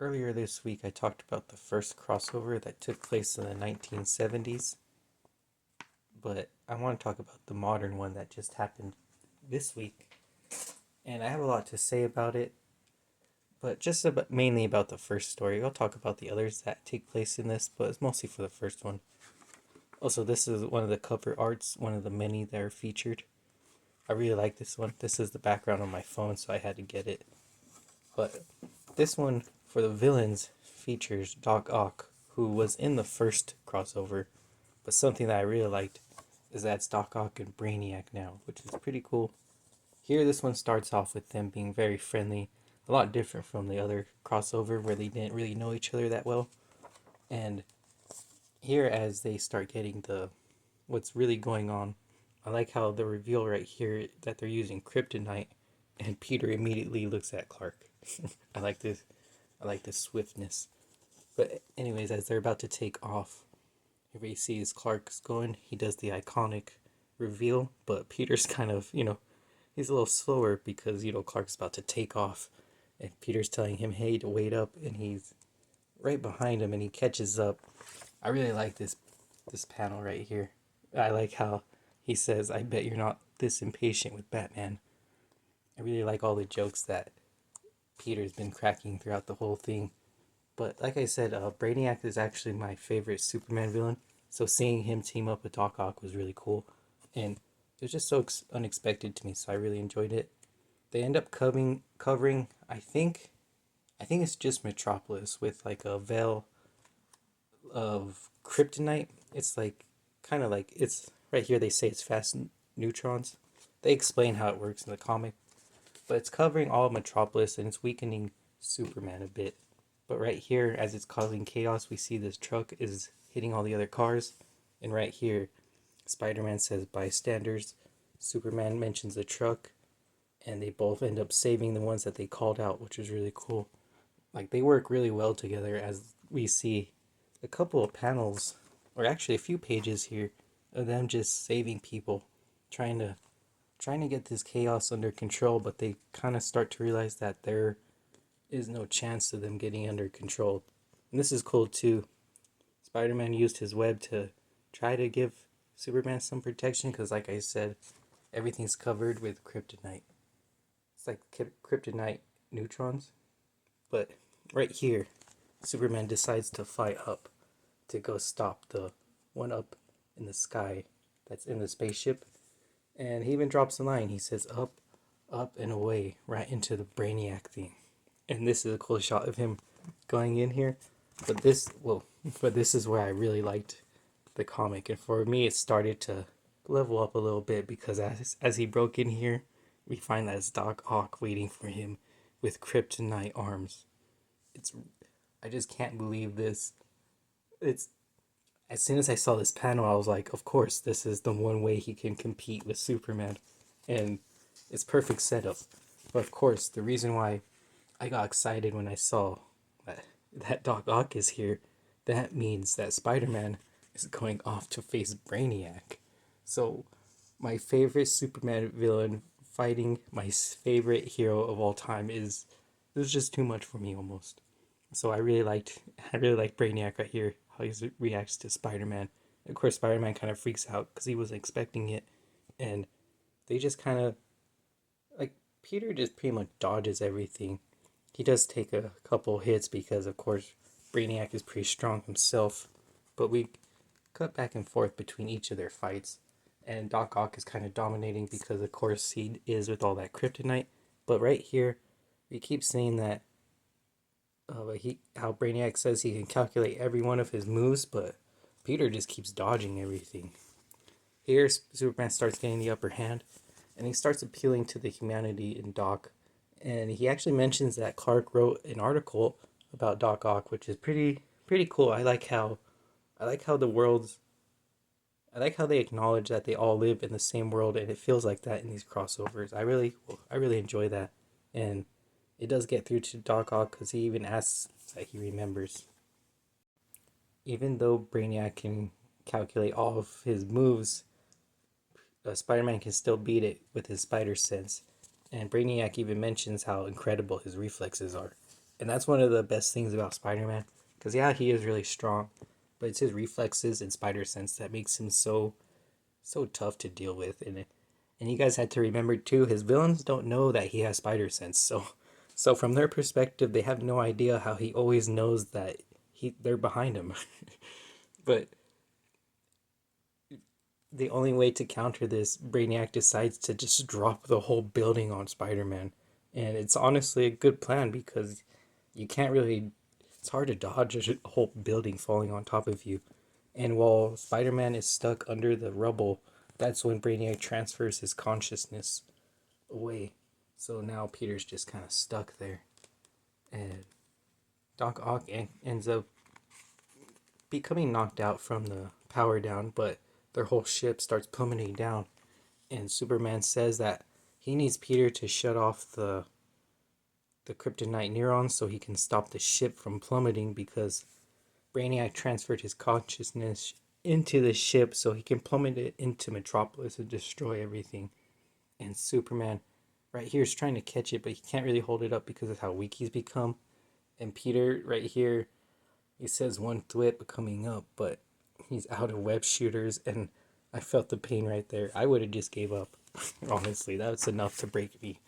Earlier this week, I talked about the first crossover that took place in the 1970s, but I want to talk about the modern one that just happened this week. And I have a lot to say about it, but just mainly about the first story. I'll talk about the others that take place in this, but it's mostly for the first one. Also, this is one of the cover arts, one of the many that are featured. I really like this one. This is the background on my phone, so I had to get it. But this one, for the villains, features Doc Ock, who was in the first crossover. But something that I really liked is that it's Doc Ock and Brainiac now, which is pretty cool. Here, this one starts off with them being very friendly, a lot different from the other crossover where they didn't really know each other that well. And here, as they start getting the what's really going on, I like how the reveal right here that they're using kryptonite, and Peter immediately looks at Clark. I like this. I like this swiftness. But anyways, as they're about to take off, everybody sees Clark's going. He does the iconic reveal, but Peter's kind of, he's a little slower because, Clark's about to take off. And Peter's telling him, hey, to wait up. And he's right behind him and he catches up. I really like this panel right here. I like how he says, I bet you're not this impatient with Batman. I really like all the jokes that Peter's been cracking throughout the whole thing. But like I said, Brainiac is actually my favorite Superman villain. So seeing him team up with Doc Ock was really cool. And it was just so unexpected to me, so I really enjoyed it. They end up covering I think it's just Metropolis with like a veil of kryptonite. It's like kind of like it's right here they say it's fast neutrons. They explain how it works in the comic, but it's covering all of Metropolis and it's weakening Superman a bit. But right here, as it's causing chaos, we see this truck is hitting all the other cars. And right here, Spider-Man says bystanders. Superman mentions the truck. And they both end up saving the ones that they called out, which is really cool. Like, they work really well together as we see a couple of panels, or actually a few pages here, of them just saving people, trying to get this chaos under control, but they kind of start to realize that there is no chance of them getting under control. And this is cool too. Spider-Man used his web to try to give Superman some protection because, like I said, everything's covered with kryptonite. It's like kryptonite neutrons. But right here, Superman decides to fight up to go stop the one up in the sky that's in the spaceship. And he even drops a line. He says, up, up, and away, right into the Brainiac thing. And this is a cool shot of him going in here. But this is where I really liked the comic. And for me, it started to level up a little bit because as he broke in here, we find that it's Doc Ock waiting for him with kryptonite arms. I just can't believe this. It's as soon as I saw this panel, I was like, of course, this is the one way he can compete with Superman. And it's perfect setup. But of course, the reason why I got excited when I saw that Doc Ock is here, that means that Spider-Man is going off to face Brainiac. So, my favorite Superman villain fighting my favorite hero of all time is it was just too much for me almost. So I really liked Brainiac right here, how he reacts to Spider-Man. Of course, Spider-Man kind of freaks out because he wasn't expecting it, and they just kind of like Peter just pretty much dodges everything. He does take a couple hits because, of course, Brainiac is pretty strong himself, but we cut back and forth between each of their fights, and Doc Ock is kind of dominating because, of course, he is with all that kryptonite. But right here, we keep seeing that how Brainiac says he can calculate every one of his moves, but Peter just keeps dodging everything. Here, Superman starts getting the upper hand, and he starts appealing to the humanity in Doc. And he actually mentions that Clark wrote an article about Doc Ock, which is pretty cool. I like how the worlds I like how they acknowledge that they all live in the same world, and it feels like that in these crossovers. I really enjoy that, and it does get through to Doc Ock because he even asks that he remembers. Even though Brainiac can calculate all of his moves, Spider-Man can still beat it with his spider sense. And Brainiac even mentions how incredible his reflexes are. And that's one of the best things about Spider-Man. Because, yeah, he is really strong. But it's his reflexes and spider sense that makes him so tough to deal with. And you guys had to remember, too, his villains don't know that he has spider sense. So from their perspective, they have no idea how he always knows that they're behind him. But the only way to counter this, Brainiac decides to just drop the whole building on Spider-Man. And it's honestly a good plan because you can't really, it's hard to dodge a whole building falling on top of you. And while Spider-Man is stuck under the rubble, that's when Brainiac transfers his consciousness away. So now Peter's just kind of stuck there. And Doc Ock ends up becoming knocked out from the power down, but their whole ship starts plummeting down. And Superman says that he needs Peter to shut off the kryptonite neurons so he can stop the ship from plummeting because Brainiac transferred his consciousness into the ship so he can plummet it into Metropolis and destroy everything. And Superman right here is trying to catch it, but he can't really hold it up because of how weak he's become. And Peter right here, he says one thwip coming up, but he's out of web shooters, and I felt the pain right there. I would have just gave up. Honestly, that's enough to break me.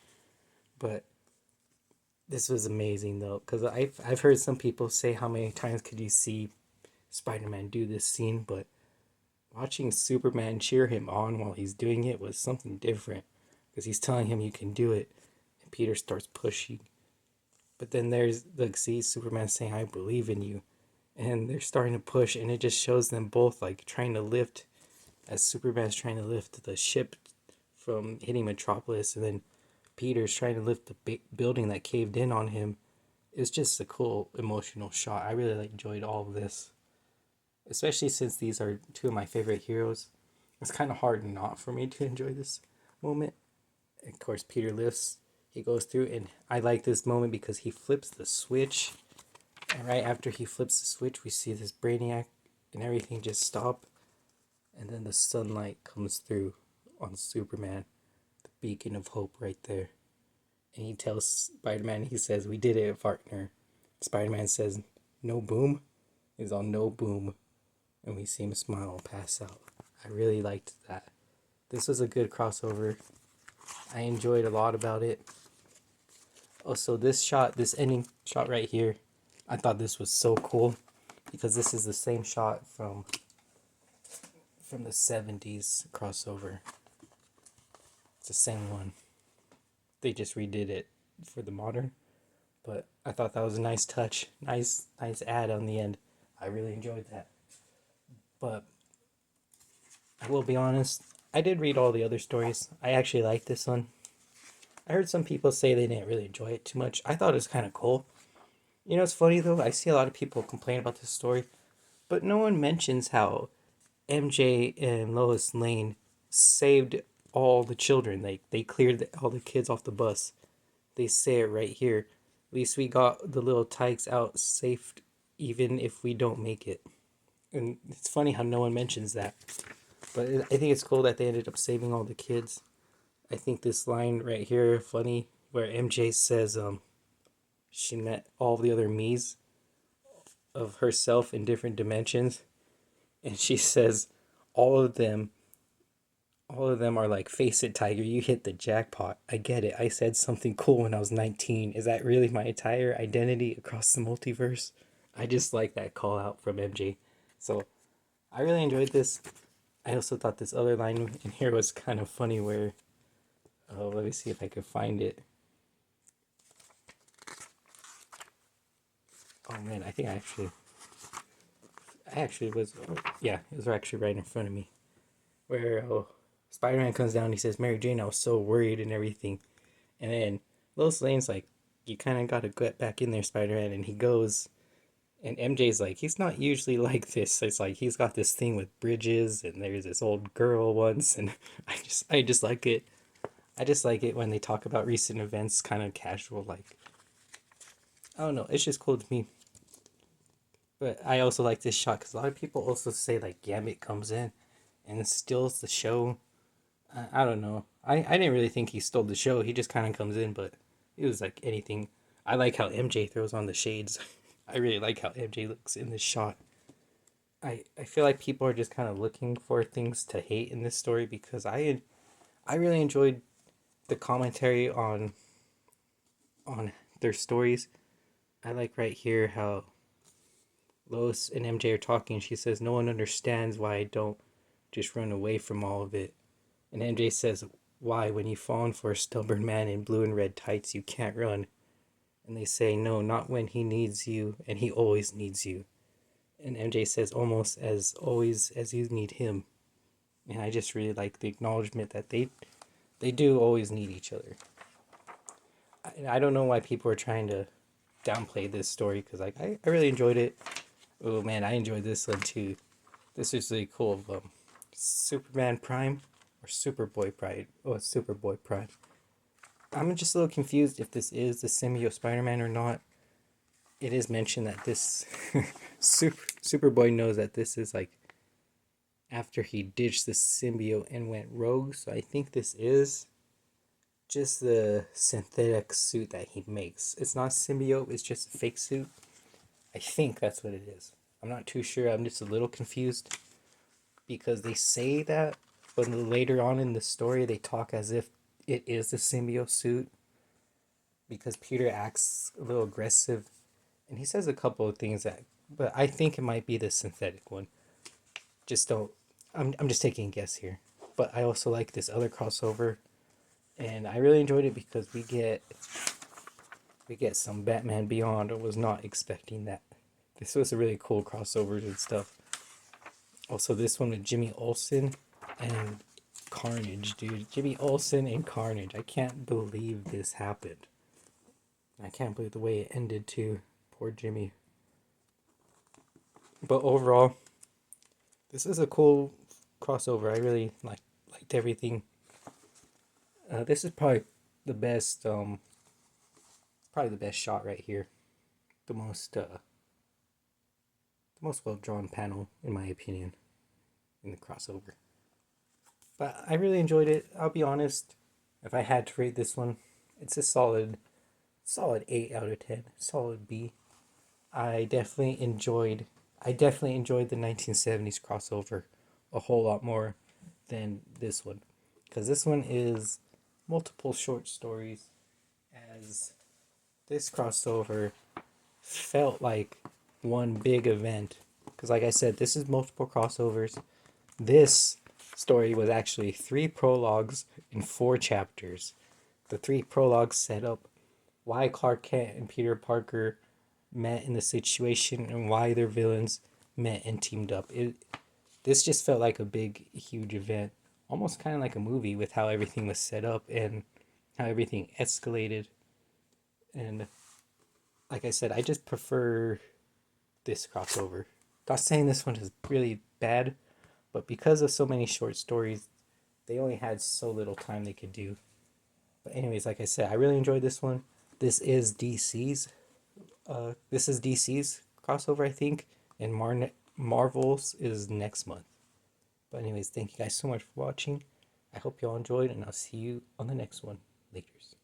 But this was amazing though, because I've heard some people say how many times could you see Spider-Man do this scene, but watching Superman cheer him on while he's doing it was something different, because he's telling him you can do it, and Peter starts pushing. But then there's like, see, Superman saying I believe in you, and they're starting to push, and it just shows them both like trying to lift, as Superman's trying to lift the ship from hitting Metropolis, and then Peter's trying to lift the building that caved in on him. It's just a cool emotional shot. I really enjoyed all of this, especially since these are two of my favorite heroes. It's kind of hard not for me to enjoy this moment. Of course, Peter lifts, he goes through, and I like this moment because he flips the switch, and right after he flips the switch, we see this Brainiac and everything just stop, and then the sunlight comes through on Superman, the beacon of hope right there. And he tells Spider-Man, he says, we did it, partner. Spider-Man says, no boom? He's on no boom. And we see him smile and pass out. I really liked that. This was a good crossover. I enjoyed a lot about it. Also, this shot, this ending shot right here, I thought this was so cool because this is the same shot from the 70s crossover. It's the same one. They just redid it for the modern, but I thought that was a nice touch, nice ad on the end. I really enjoyed that. But I will be honest, I did read all the other stories. I actually liked this one. I heard some people say they didn't really enjoy it too much. I thought it was kind of cool. You know, it's funny though, I see a lot of people complain about this story, but no one mentions how MJ and Lois Lane saved all the children. They cleared all the kids off the bus. They say it right here. At least we got the little tykes out safe, even if we don't make it. And it's funny how no one mentions that. But I think it's cool that they ended up saving all the kids. I think this line right here, funny, where MJ says she met all the other me's of herself in different dimensions. And she says all of them are like, face it, Tiger, you hit the jackpot. I get it. I said something cool when I was 19. Is that really my entire identity across the multiverse? I just like that call out from MJ. So I really enjoyed this. I also thought this other line in here was kind of funny where, let me see if I can find it. Oh man, I think I actually was, yeah, it was actually right in front of me. Where Spider-Man comes down and he says, Mary Jane, I was so worried and everything. And then Lois Lane's like, you kind of got to get back in there, Spider-Man. And he goes, and MJ's like, he's not usually like this. It's like, he's got this thing with bridges, and there's this old girl once. And I just like it. I just like it when they talk about recent events kind of casual, like, I don't know. It's just cool to me. But I also like this shot because a lot of people also say, like, Gambit comes in and steals the show. I don't know. I didn't really think he stole the show. He just kind of comes in, but it was like anything. I like how MJ throws on the shades. I really like how MJ looks in this shot. I feel like people are just kind of looking for things to hate in this story because I really enjoyed the commentary on their stories. I like right here how Lois and MJ are talking. She says, "No one understands why I don't just run away from all of it." And MJ says, "Why? When you've fallen for a stubborn man in blue and red tights, you can't run." And they say, "No, not when he needs you, and he always needs you." And MJ says, "Almost as always as you need him." And I just really like the acknowledgement that they do always need each other. I don't know why people are trying to downplay this story because like I really enjoyed it. Oh man, I enjoyed this one too. This is really cool. Superman Prime or Superboy Prime. Oh, it's Superboy Prime. I'm just a little confused if this is the symbiote Spider-Man or not. It is mentioned that this Superboy knows that this is like after he ditched the symbiote and went rogue. So I think this is just the synthetic suit that he makes. It's not symbiote, it's just a fake suit. I think that's what it is. I'm not too sure. I'm just a little confused because they say that, but later on in the story, they talk as if it is the symbiote suit because Peter acts a little aggressive and he says a couple of things that, but I think it might be the synthetic one. Just don't. I'm just taking a guess here, but I also like this other crossover, and I really enjoyed it because we get some Batman Beyond. I was not expecting that. This was a really cool crossovers and stuff. Also, this one with Jimmy Olsen and Carnage, dude. Jimmy Olsen and Carnage. I can't believe this happened. I can't believe the way it ended too. Poor Jimmy. But overall, this is a cool crossover. I really liked everything. This is the best. Probably the best shot right here. The most well drawn panel in my opinion in the crossover. But I really enjoyed it. I'll be honest. If I had to rate this one, it's a solid 8 out of 10. Solid B. I definitely enjoyed the 1970s crossover a whole lot more than this one because this one is multiple short stories as this crossover felt like one big event because like I said this is multiple crossovers. This story was actually 3 prologues in 4 chapters. The 3 prologues set up why Clark Kent and Peter Parker met in the situation and why their villains met and teamed up. This just felt like a big, huge event, almost kind of like a movie with how everything was set up and how everything escalated. And like I said, I just prefer this crossover. Not saying this one is really bad, but because of so many short stories, they only had so little time they could do. But anyways, like I said, I really enjoyed this one. This is DC's crossover, I think, and Marvel's is next month. But anyways, thank you guys so much for watching. I hope y'all enjoyed, and I'll see you on the next one. Laters.